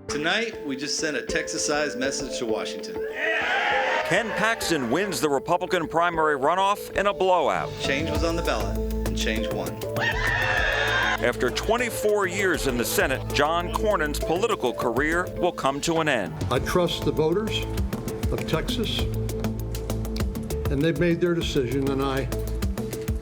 Tonight, we just sent a Texas-sized message to Washington. Ken Paxton wins the Republican primary runoff in a blowout. Change was on the ballot, and change won. After 24 years in the Senate, John Cornyn's political career will come to an end. I trust the voters of Texas, and they've made their decision, and I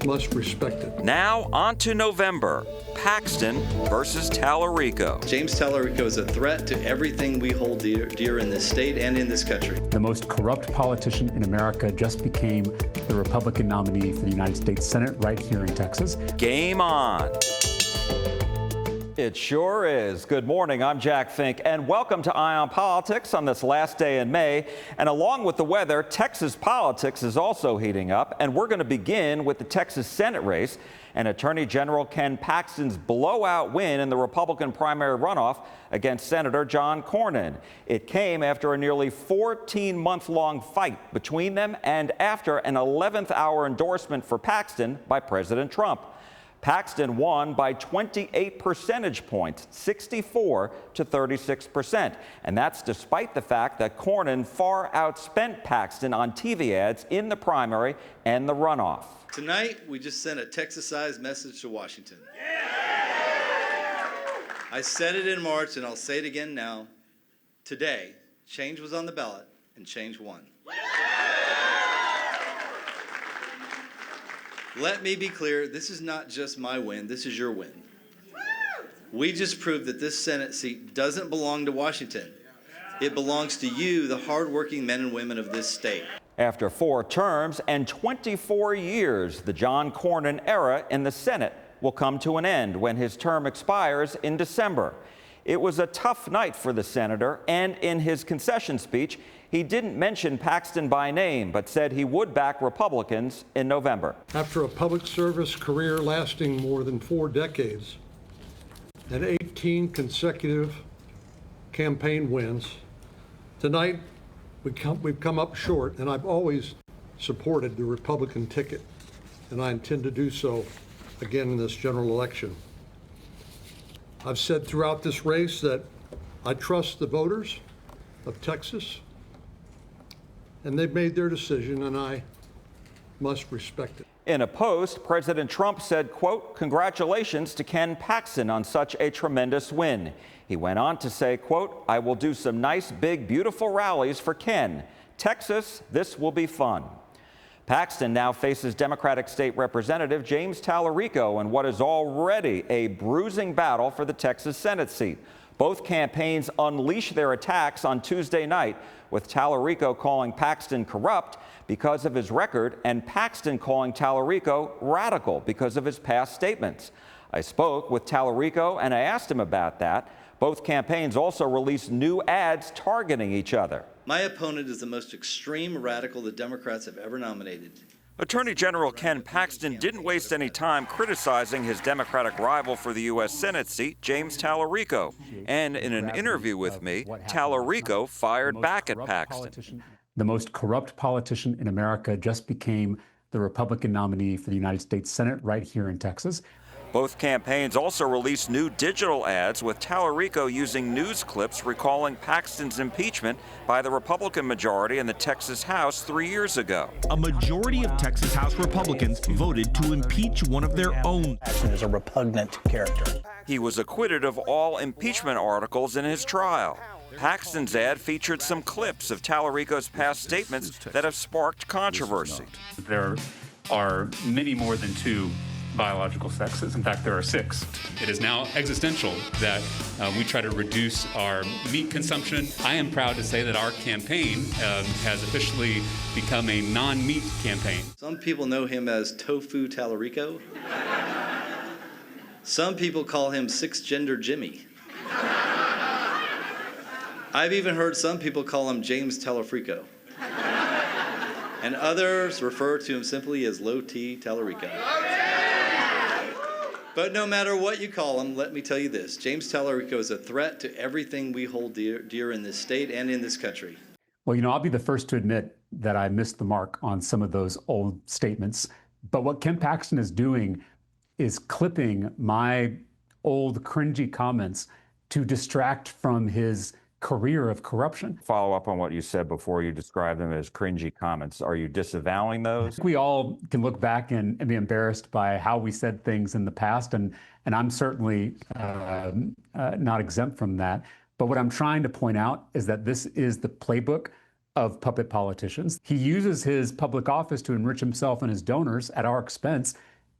must respect it. Now on to November. Paxton versus Talarico. James Talarico is a threat to everything we hold dear in this state and in this country. The most corrupt politician in America just became the Republican nominee for the United States Senate right here in Texas. Game on. It sure is. Good morning, I'm Jack Fink, and welcome to Eye on Politics on this last day in May. And along with the weather, Texas politics is also heating up, and we're going to begin with the Texas Senate race and Attorney General Ken Paxton's blowout win in the Republican primary runoff against Senator John Cornyn. It came after a nearly 14-month-long fight between them and after an 11th-hour endorsement for Paxton by President Trump. Paxton won by 28 percentage points, 64 to 36%. And that's despite the fact that Cornyn far outspent Paxton on TV ads in the primary and the runoff. Tonight, we just sent a Texas-sized message to Washington. I said it in March, and I'll say it again now. Today, change was on the ballot, and change won. Let me be clear, this is not just my win, this is your win. We just proved that this Senate seat doesn't belong to Washington. It belongs to you, the hardworking men and women of this state. After 4 terms and 24 years, the John Cornyn era in the Senate will come to an end when his term expires in December. It was a tough night for the senator, and in his concession speech, he didn't mention Paxton by name, but said he would back Republicans in November. After a public service career lasting more than 4 decades and 18 consecutive campaign wins, tonight we've come up short, and I've always supported the Republican ticket, and I intend to do so again in this general election. I've said throughout this race that I trust the voters of Texas, and they've made their decision, and I must respect it. In a post, President Trump said, quote, "Congratulations to Ken Paxton on such a tremendous win." He went on to say, quote, "I will do some nice, big, beautiful rallies for Ken. Texas, this will be fun." Paxton now faces Democratic State Representative James Talarico in what is already a bruising battle for the Texas Senate seat. Both campaigns unleashed their attacks on Tuesday night, with Talarico calling Paxton corrupt because of his record and Paxton calling Talarico radical because of his past statements. I spoke with Talarico and I asked him about that. Both campaigns also released new ads targeting each other. My opponent is the most extreme radical the Democrats have ever nominated. Attorney General Ken Paxton didn't waste any time criticizing his Democratic rival for the U.S. Senate seat, James Talarico. And in an interview with me, Talarico fired back at Paxton. The most corrupt politician in America just became the Republican nominee for the United States Senate right here in Texas. Both campaigns also released new digital ads with Talarico using news clips recalling Paxton's impeachment by the Republican majority in the Texas House 3 years ago. A majority of Texas House Republicans voted to impeach one of their own. Paxton is a repugnant character. He was acquitted of all impeachment articles in his trial. Paxton's ad featured some clips of Talarico's past statements that have sparked controversy. There are many more than 2 biological sexes. In fact, there are 6. It is now existential that we try to reduce our meat consumption. I am proud to say that our campaign has officially become a non-meat campaign. Some people know him as Tofu Talarico. Some people call him Six-Gender Jimmy. I've even heard some people call him James Talarico. And others refer to him simply as Low T Talarico. But no matter what you call him, let me tell you this. James Talarico is a threat to everything we hold dear in this state and in this country. Well, I'll be the first to admit that I missed the mark on some of those old statements. But what Ken Paxton is doing is clipping my old cringy comments to distract from his career of corruption. Follow up on what you said before. You described them as cringy comments. Are you disavowing those? We all can look back and be embarrassed by how we said things in the past, and I'm certainly not exempt from that. But what I'm trying to point out is that this is the playbook of puppet politicians. He uses his public office to enrich himself and his donors at our expense.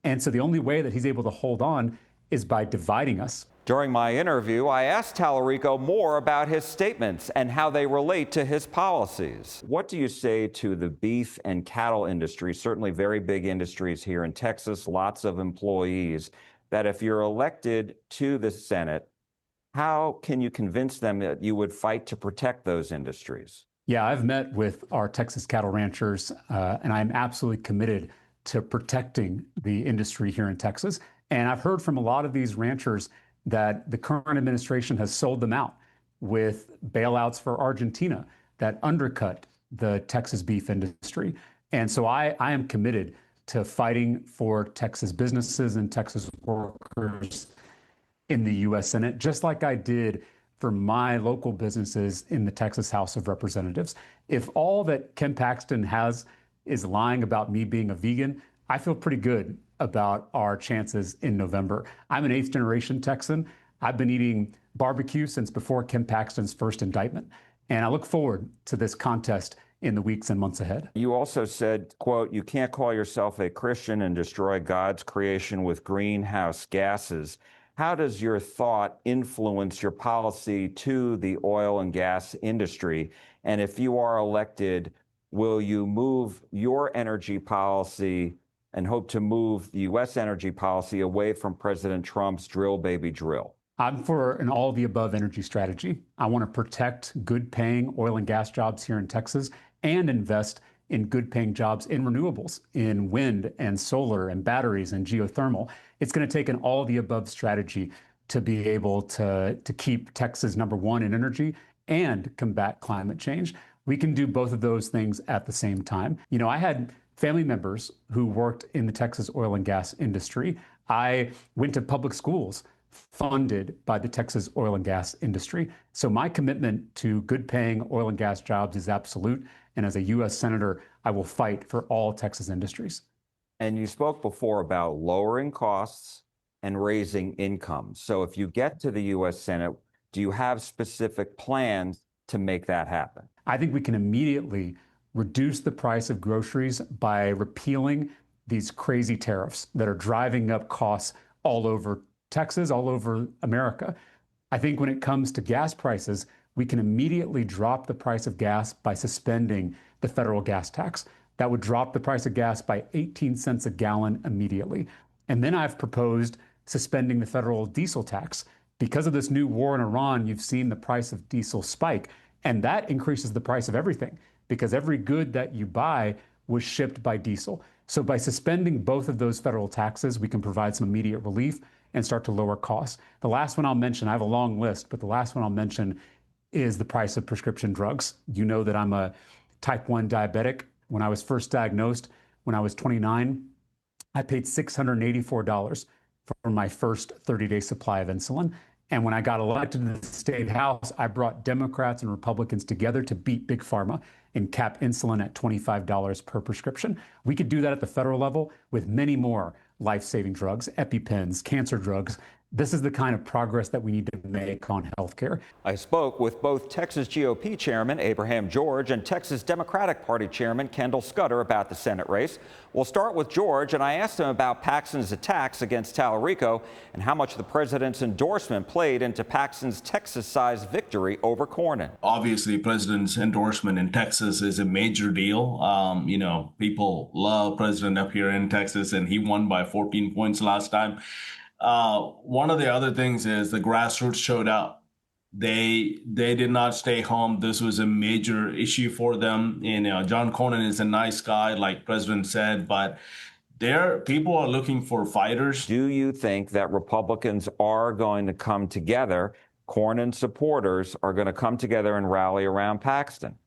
And so the only way that he's able to hold on is by dividing us. During my interview, I asked Talarico more about his statements and how they relate to his policies. What do you say to the beef and cattle industry, certainly very big industries here in Texas, lots of employees, that if you're elected to the Senate, how can you convince them that you would fight to protect those industries? Yeah, I've met with our Texas cattle ranchers, and I'm absolutely committed to protecting the industry here in Texas. And I've heard from a lot of these ranchers that the current administration has sold them out with bailouts for Argentina that undercut the Texas beef industry. And so I am committed to fighting for Texas businesses and Texas workers in the U.S. Senate, just like I did for my local businesses in the Texas House of Representatives. If all that Ken Paxton has is lying about me being a vegan, I feel pretty good about our chances in November. I'm an 8th generation Texan. I've been eating barbecue since before Ken Paxton's first indictment, and I look forward to this contest in the weeks and months ahead. You also said, quote, "You can't call yourself a Christian and destroy God's creation with greenhouse gases." How does your thought influence your policy to the oil and gas industry? And if you are elected, will you move your energy policy and hope to move the U.S. energy policy away from President Trump's drill, baby, drill? I'm for an all-of-the-above energy strategy. I want to protect good-paying oil and gas jobs here in Texas and invest in good-paying jobs in renewables, in wind and solar and batteries and geothermal. It's going to take an all-of-the-above strategy to be able to keep Texas #1 in energy and combat climate change. We can do both of those things at the same time. You know, I had family members who worked in the Texas oil and gas industry. I went to public schools funded by the Texas oil and gas industry. So my commitment to good-paying oil and gas jobs is absolute. And as a U.S. Senator, I will fight for all Texas industries. And you spoke before about lowering costs and raising incomes. So if you get to the U.S. Senate, do you have specific plans to make that happen? I think we can immediately reduce the price of groceries by repealing these crazy tariffs that are driving up costs all over Texas, all over America. I think when it comes to gas prices, we can immediately drop the price of gas by suspending the federal gas tax. That would drop the price of gas by 18 cents a gallon immediately. And then I've proposed suspending the federal diesel tax. Because of this new war in Iran, you've seen the price of diesel spike, and that increases the price of everything because every good that you buy was shipped by diesel. So by suspending both of those federal taxes, we can provide some immediate relief and start to lower costs. The last one I'll mention, I have a long list, but the last one I'll mention is the price of prescription drugs. You know that I'm a type 1 diabetic. When I was first diagnosed, when I was 29, I paid $684 for my first 30-day supply of insulin. And when I got elected to the state house, I brought Democrats and Republicans together to beat Big Pharma and cap insulin at $25 per prescription. We could do that at the federal level with many more life-saving drugs, EpiPens, cancer drugs. This is the kind of progress that we need to make on healthcare. I spoke with both Texas GOP Chairman Abraham George and Texas Democratic Party Chairman Kendall Scudder about the Senate race. We'll start with George, and I asked him about Paxton's attacks against Talarico and how much the president's endorsement played into Paxton's Texas-sized victory over Cornyn. Obviously, president's endorsement in Texas is a major deal. You know, people love president up here in Texas, and he won by 14 points last time. One of the other things is the grassroots showed up. They did not stay home. This was a major issue for them. You know, John Cornyn is a nice guy, like President said, but people are looking for fighters. Do you think that Republicans are going to come together? Cornyn supporters are going to come together and rally around Paxton?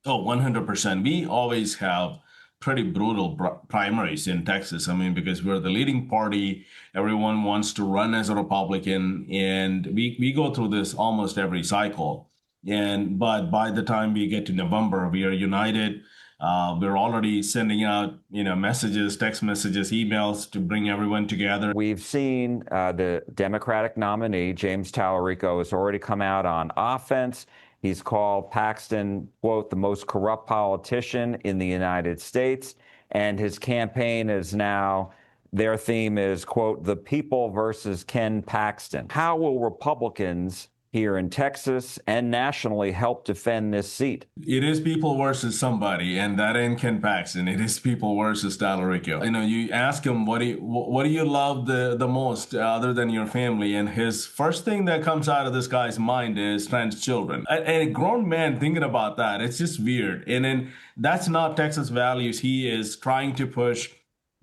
Oh, 100%. We always have pretty brutal primaries in Texas. I mean, because we're the leading party, everyone wants to run as a Republican, and we go through this almost every cycle. But by the time we get to November, we are united. We're already sending out, messages, text messages, emails to bring everyone together. We've seen the Democratic nominee, James Talarico, has already come out on offense. He's called Paxton, quote, the most corrupt politician in the United States. And his campaign is now, their theme is, quote, the people versus Ken Paxton. How will Republicans here in Texas and nationally help defend this seat? It is people versus somebody, and that ain't Ken Paxton. It is people versus Talarico. You ask him, what do you love the most other than your family? And his first thing that comes out of this guy's mind is trans children. And a grown man thinking about that, it's just weird. And then that's not Texas values. He is trying to push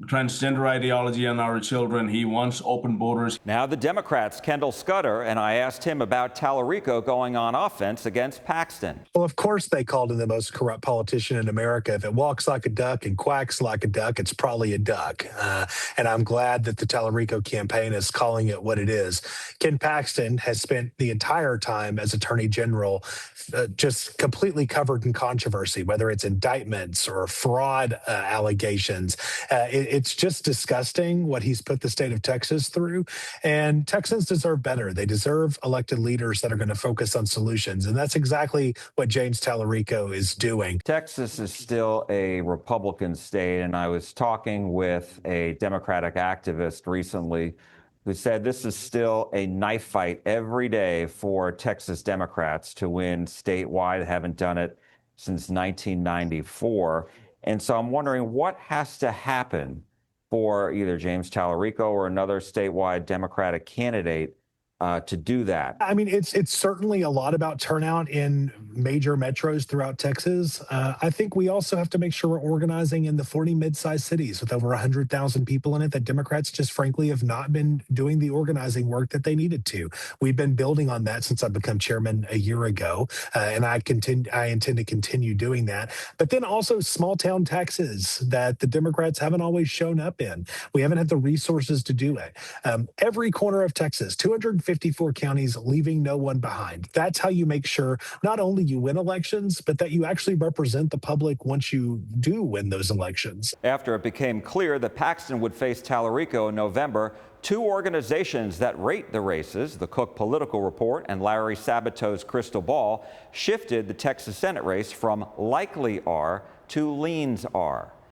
transgender ideology on our children. He wants open borders. Now the Democrats' Kendall Scudder, and I asked him about Talarico going on offense against Paxton. Well, of course they called him the most corrupt politician in America. If it walks like a duck and quacks like a duck, it's probably a duck. And I'm glad that the Talarico campaign is calling it what it is. Ken Paxton has spent the entire time as Attorney General just completely covered in controversy, whether it's indictments or fraud allegations. It's just disgusting what he's put the state of Texas through. And Texans deserve better. They deserve elected leaders that are going to focus on solutions. And that's exactly what James Talarico is doing. Texas is still a Republican state, and I was talking with a Democratic activist recently who said this is still a knife fight every day for Texas Democrats to win statewide. Haven't done it since 1994. And so I'm wondering what has to happen for either James Talarico or another statewide Democratic candidate to do that. I mean, it's certainly a lot about turnout in major metros throughout Texas. I think we also have to make sure we're organizing in the 40 mid-sized cities with over 100,000 people in it that Democrats just frankly have not been doing the organizing work that they needed to. We've been building on that since I've become chairman a year ago, and I intend to continue doing that. But then also small town Texas that the Democrats haven't always shown up in. We haven't had the resources to do it. Every corner of Texas, 254 counties, leaving no one behind. That's how you make sure not only you win elections, but that you actually represent the public once you do win those elections. After it became clear that Paxton would face Talarico in November, two organizations that rate the races, the Cook Political Report and Larry Sabato's Crystal Ball, shifted the Texas Senate race from likely R to leans R.